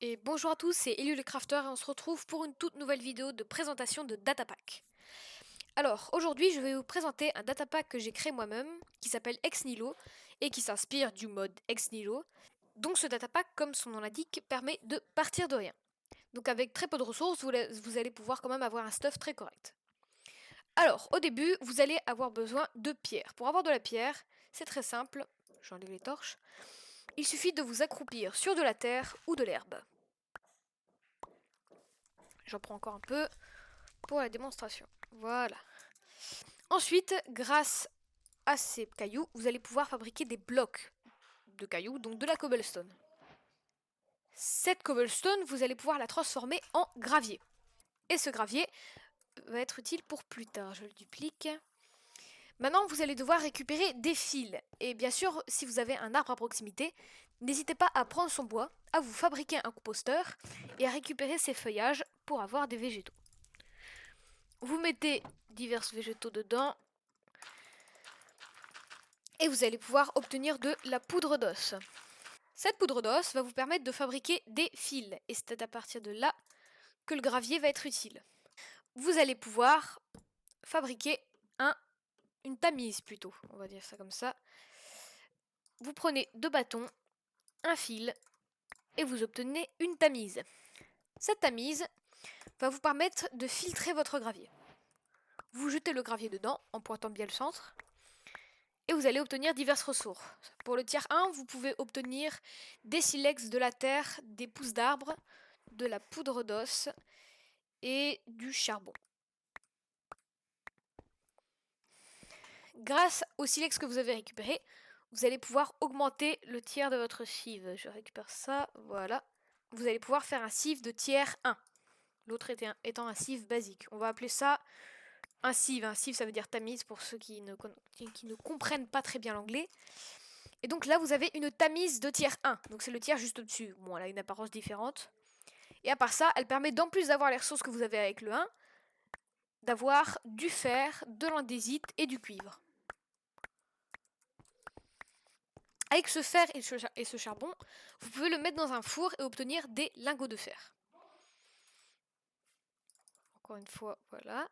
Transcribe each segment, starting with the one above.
Et bonjour à tous, c'est Eliu le Crafter et on se retrouve pour une toute nouvelle vidéo de présentation de Datapack. Alors, aujourd'hui, je vais vous présenter un datapack que j'ai créé moi-même, qui s'appelle Ex Nihilo, et qui s'inspire du mode Ex Nihilo. Donc ce datapack, comme son nom l'indique, permet de partir de rien. Donc avec très peu de ressources, vous allez pouvoir quand même avoir un stuff très correct. Alors, au début, vous allez avoir besoin de pierre. Pour avoir de la pierre, c'est très simple, j'enlève les torches. Il suffit de vous accroupir sur de la terre ou de l'herbe. J'en prends encore un peu pour la démonstration. Voilà. Ensuite, grâce à ces cailloux, vous allez pouvoir fabriquer des blocs de cailloux, donc de la cobblestone. Cette cobblestone, vous allez pouvoir la transformer en gravier. Et ce gravier va être utile pour plus tard. Je le duplique. Maintenant, vous allez devoir récupérer des fils. Et bien sûr, si vous avez un arbre à proximité, n'hésitez pas à prendre son bois, à vous fabriquer un composteur et à récupérer ses feuillages pour avoir des végétaux. Vous mettez divers végétaux dedans et vous allez pouvoir obtenir de la poudre d'os. Cette poudre d'os va vous permettre de fabriquer des fils et c'est à partir de là que le gravier va être utile. Vous allez pouvoir fabriquer une tamise plutôt, on va dire ça comme ça. Vous prenez 2 bâtons, un fil et vous obtenez une tamise. Cette tamise va vous permettre de filtrer votre gravier. Vous jetez le gravier dedans en pointant bien le centre et vous allez obtenir diverses ressources. Pour le tiers 1, vous pouvez obtenir des silex, de la terre, des pousses d'arbres, de la poudre d'os et du charbon. Grâce au silex que vous avez récupéré, vous allez pouvoir augmenter le tiers de votre sieve. Je récupère ça, voilà. Vous allez pouvoir faire un sieve de tiers 1. L'autre étant un sieve basique. On va appeler ça un sieve. Un sieve, ça veut dire tamise pour ceux qui ne comprennent pas très bien l'anglais. Et donc là, vous avez une tamise de tiers 1. Donc c'est le tiers juste au-dessus. Bon, elle a une apparence différente. Et à part ça, elle permet d'en plus d'avoir les ressources que vous avez avec le 1, d'avoir du fer, de l'andésite et du cuivre. Avec ce fer et ce charbon, vous pouvez le mettre dans un four et obtenir des lingots de fer. Encore une fois, voilà.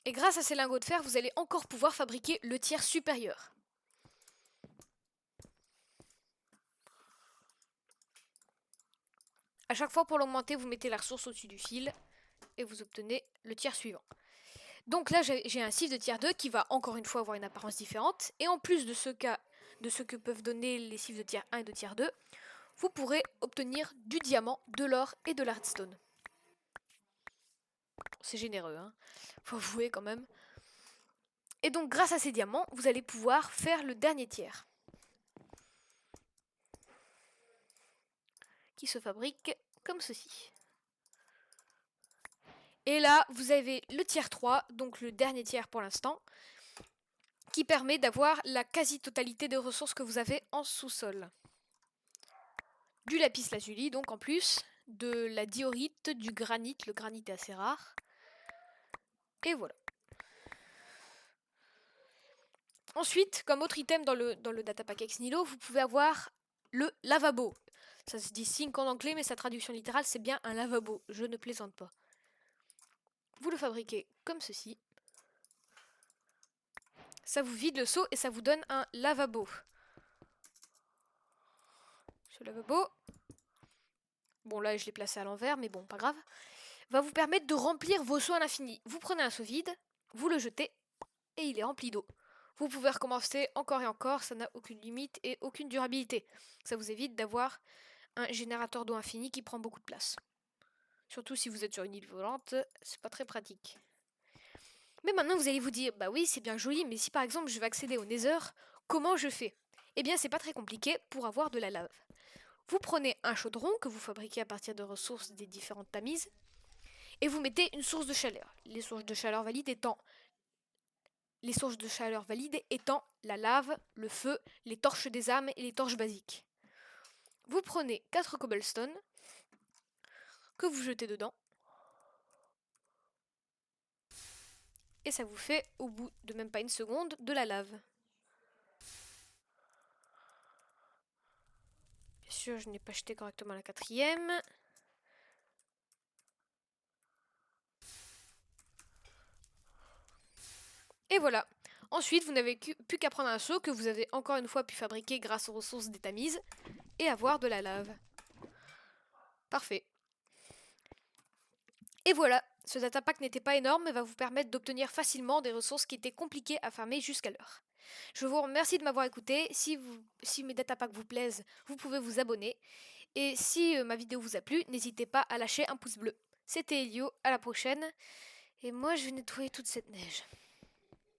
Et grâce à ces lingots de fer, vous allez encore pouvoir fabriquer le tiers supérieur. À chaque fois pour l'augmenter, vous mettez la ressource au-dessus du fil et vous obtenez le tiers suivant. Donc là, j'ai un sieve de tiers 2 qui va encore une fois avoir une apparence différente. Et en plus de ce que peuvent donner les sieves de tiers 1 et de tiers 2, vous pourrez obtenir du diamant, de l'or et de la redstone. C'est généreux, hein. Faut avouer quand même. Et donc grâce à ces diamants, vous allez pouvoir faire le dernier tiers. Qui se fabrique comme ceci. Et là, vous avez le tiers 3, donc le dernier tiers pour l'instant, qui permet d'avoir la quasi-totalité des ressources que vous avez en sous-sol. Du lapis lazuli, donc en plus, de la diorite, du granit, le granit est assez rare. Et voilà. Ensuite, comme autre item dans le datapack Ex Nihilo, vous pouvez avoir le lavabo. Ça se dit sink en anglais, mais sa traduction littérale, c'est bien un lavabo. Je ne plaisante pas. Vous le fabriquez comme ceci. Ça vous vide le seau et ça vous donne un lavabo. Ce lavabo, bon là je l'ai placé à l'envers, mais bon, pas grave, va vous permettre de remplir vos seaux à l'infini. Vous prenez un seau vide, vous le jetez, et il est rempli d'eau. Vous pouvez recommencer encore et encore, ça n'a aucune limite et aucune durabilité. Ça vous évite d'avoir un générateur d'eau infini qui prend beaucoup de place. Surtout si vous êtes sur une île volante, c'est pas très pratique. Mais maintenant vous allez vous dire, bah oui c'est bien joli, mais si par exemple je veux accéder au Nether, comment je fais? Eh bien c'est pas très compliqué pour avoir de la lave. Vous prenez un chaudron que vous fabriquez à partir de ressources des différentes tamises, et vous mettez une source de chaleur. Les sources de chaleur valides étant la lave, le feu, les torches des âmes et les torches basiques. Vous prenez 4 cobblestones que vous jetez dedans. Et ça vous fait, au bout de même pas une seconde, de la lave. sûr, je n'ai pas acheté correctement la 4e. Et voilà. Ensuite, vous n'avez plus qu'à prendre un seau que vous avez encore une fois pu fabriquer grâce aux ressources des tamises et avoir de la lave. Parfait. Et voilà, ce datapack n'était pas énorme mais va vous permettre d'obtenir facilement des ressources qui étaient compliquées à farmer jusqu'alors. Je vous remercie de m'avoir écouté. Si mes datapacks vous plaisent, vous pouvez vous abonner. Et si ma vidéo vous a plu, n'hésitez pas à lâcher un pouce bleu. C'était Elio, à la prochaine. Et moi je vais nettoyer toute cette neige.